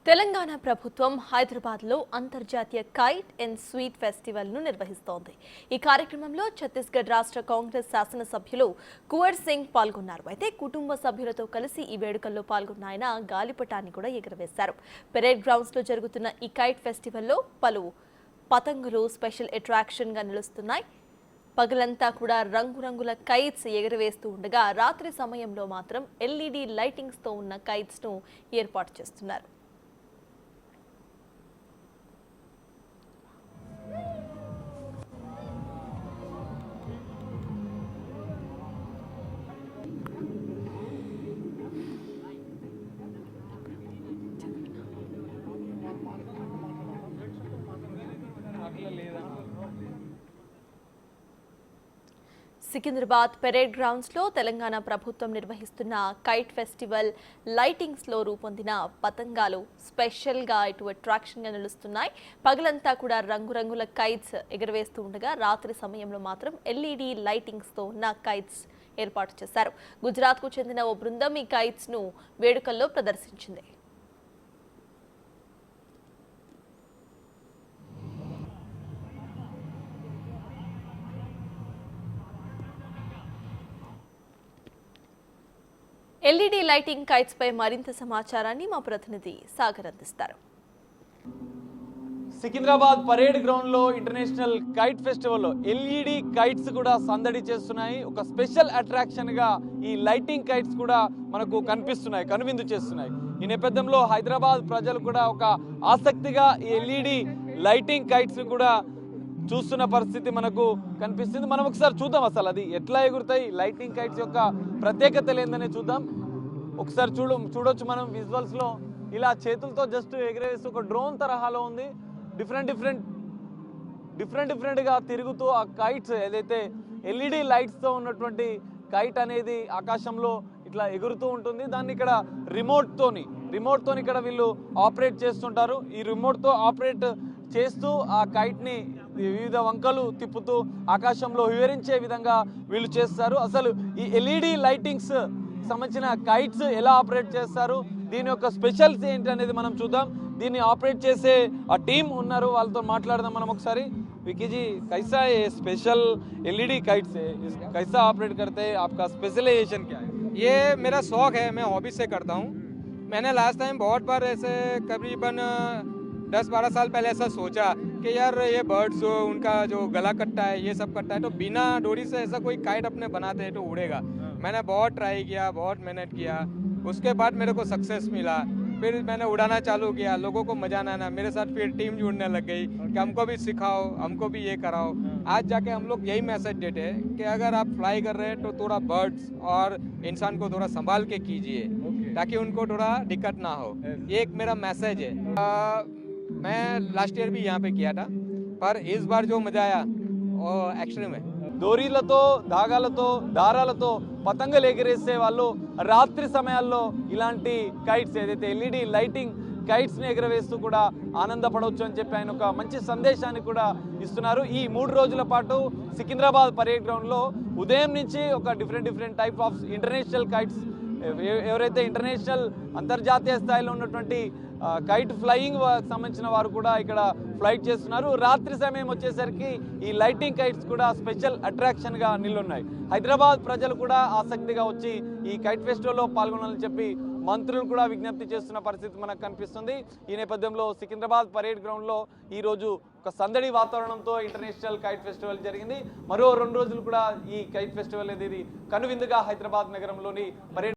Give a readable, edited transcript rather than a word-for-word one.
తెలంగాణ ప్రభుత్వం హైదరాబాద్లో అంతర్జాతీయ కైట్ అండ్ స్వీట్ ఫెస్టివల్ను నిర్వహిస్తోంది. ఈ కార్యక్రమంలో ఛత్తీస్గఢ్ రాష్ట్ర కాంగ్రెస్ శాసనసభ్యులు కువర్ సింగ్ పాల్గొన్నారు. అయితే కుటుంబ సభ్యులతో కలిసి ఈ వేడుకల్లో పాల్గొన్న ఆయన గాలిపటాన్ని కూడా ఎగురవేశారు. పెరేడ్ గ్రౌండ్స్లో జరుగుతున్న ఈ కైట్ ఫెస్టివల్లో పలు పతంగులు స్పెషల్ అట్రాక్షన్గా నిలుస్తున్నాయి. పగలంతా కూడా రంగురంగుల కైట్స్ ఎగురవేస్తూ ఉండగా రాత్రి సమయంలో మాత్రం ఎల్ఈడి లైటింగ్స్తో ఉన్న కైట్స్ను ఏర్పాటు చేస్తున్నారు. సికింద్రాబాద్ పెరేడ్ గ్రౌండ్స్లో తెలంగాణ ప్రభుత్వం నిర్వహిస్తున్న కైట్ ఫెస్టివల్ లైటింగ్స్లో రూపొందిన పతంగాలు స్పెషల్గా ఇటు అట్రాక్షన్గా నిలుస్తున్నాయి. పగలంతా కూడా రంగురంగుల కైట్స్ ఎగురవేస్తూ ఉండగా రాత్రి సమయంలో మాత్రం ఎల్ఈడి లైటింగ్స్తో ఉన్న కైట్స్ ఏర్పాటు చేశారు. గుజరాత్కు చెందిన ఓ బృందం ఈ కైట్స్ను వేడుకల్లో ప్రదర్శించింది. ఎల్ఈడి లైటింగ్ కైట్స్ పై మరింత సమాచారాన్ని మా ప్రతినిధి సాగర్ అందిస్తారు. సికింద్రాబాద్ పరేడ్ గ్రౌండ్ లో ఇంటర్నేషనల్ కైట్ ఫెస్టివల్ లో ఎల్ఈడి కైట్స్ కూడా సందడి చేస్తున్నాయి. ఒక స్పెషల్ అట్రాక్షన్ గా ఈ లైటింగ్ కైట్స్ కూడా మనకు కనిపిస్తున్నాయి, కనువిందు చేస్తున్నాయి. ఈ నేపథ్యంలో హైదరాబాద్ ప్రజలు కూడా ఒక ఆసక్తిగా ఈ ఎల్ఈడి లైటింగ్ కైట్స్ కూడా చూస్తున్న పరిస్థితి మనకు కనిపిస్తుంది. మనం ఒకసారి చూద్దాం అసలు అది ఎట్లా ఎగురుతాయి, లైటింగ్ కైట్స్ యొక్క ప్రత్యేకత ఏందని చూద్దాం. ఒకసారి చూడొచ్చు మనం విజువల్స్ లో ఇలా చేతులతో జస్ట్ ఎగిరేసి ఒక డ్రోన్ తరహాలో ఉంది. డిఫరెంట్ గా తిరుగుతూ ఆ కైట్స్ ఏదైతే ఎల్ఈడి లైట్స్ తో ఉన్నటువంటి కైట్ అనేది ఆకాశంలో ఇట్లా ఎగురుతూ ఉంటుంది. దాన్ని ఇక్కడ రిమోట్ తోని ఇక్కడ వీళ్ళు ఆపరేట్ చేస్తుంటారు. ఈ రిమోట్ తో ఆపరేట్ చేస్తూ ఆ కైట్ ని వివిధ వంకలు తిప్పుతూ ఆకాశంలో వివరించే విధంగా వీళ్ళు చేస్తారు. అసలు ఈ ఎల్ఈడి లైటింగ్స్ సంబంధించిన కైట్స్ ఎలా ఆపరేట్ చేస్తారు, దీని యొక్క స్పెషల్స్ ఏంటి అనేది మనం చూద్దాం. దీన్ని ఆపరేట్ చేసే ఆ టీం ఉన్నారు, వాళ్ళతో మాట్లాడదాం మనం ఒకసారి. विकी जी, कैसा है स्पेशल एलईडी काइट से कैसा ऑपरेट करते हैं, आपका स्पेशलाइजेशन क्या है? ये मेरा शौक है, मैं हॉबी से करता हूँ। मैंने लास्ट टाइम बहुत बार ऐसे करीबन 10-12 साल पहले ऐसा सोचा कि यार ये बर्ड्स उनका जो गला कटता है, ये सब कटता है, तो बिना डोरी से ऐसा कोई काइट अपने बनाते हैं तो उड़ेगा। मैंने बहुत ट्राई किया, बहुत मेहनत किया, उसके बाद मेरे को सक्सेस मिला। फिर मैंने उड़ाना चालू किया, लोगों को मजा आना, मेरे साथ फिर टीम जुड़ने लग गई कि हमको भी सिखाओ, हमको भी ये कराओ। आज जाके हम लोग यही मैसेज देते हैं कि अगर आप फ्लाई कर रहे हैं तो थोड़ा बर्ड्स और इंसान को थोड़ा संभाल के कीजिए, ताकि उनको थोड़ा दिक्कत ना हो। ये एक मेरा मैसेज है। मैं लास्ट ईयर भी यहाँ पे किया था, पर इस बार जो मजा आया वो एक्सट्रीम है। డోరీలతో దాగాలతో దారాలతో పతంగులు ఎగిరేసే వాళ్ళు రాత్రి సమయాల్లో ఇలాంటి కైట్స్ ఏదైతే ఎల్ఈడి లైటింగ్ కైట్స్ ని ఎగరవేస్తూ కూడా ఆనందపడవచ్చు అని చెప్పి ఆయన ఒక మంచి సందేశాన్ని కూడా ఇస్తున్నారు. ఈ 3 రోజుల పాటు సికింద్రాబాద్ పరేడ్ గ్రౌండ్ లో ఉదయం నుంచి ఒక different type of international kites ఎవరైతే ఇంటర్నేషనల్ అంతర్జాతీయ స్థాయిలో ఉన్నటువంటి కైట్ ఫ్లయింగ్ సంబంధించిన వారు కూడా ఇక్కడ ఫ్లైట్ చేస్తున్నారు. రాత్రి సమయం వచ్చేసరికి ఈ లైటింగ్ కైట్స్ కూడా స్పెషల్ అట్రాక్షన్ గా నిల్లున్నాయి. హైదరాబాద్ ప్రజలు కూడా ఆసక్తిగా వచ్చి ఈ కైట్ ఫెస్టివల్లో పాల్గొనాలని చెప్పి మంత్రులు కూడా విజ్ఞప్తి చేస్తున్న పరిస్థితి మనకు కనిపిస్తుంది. ఈ నేపథ్యంలో సికింద్రాబాద్ పరేడ్ గ్రౌండ్ లో ఈ రోజు ఒక సందడి వాతావరణంతో ఇంటర్నేషనల్ కైట్ ఫెస్టివల్ జరిగింది. మరో 2 రోజులు కూడా ఈ కైట్ ఫెస్టివల్ అనేది కనువిందుగా హైదరాబాద్ నగరంలోని పరేడ్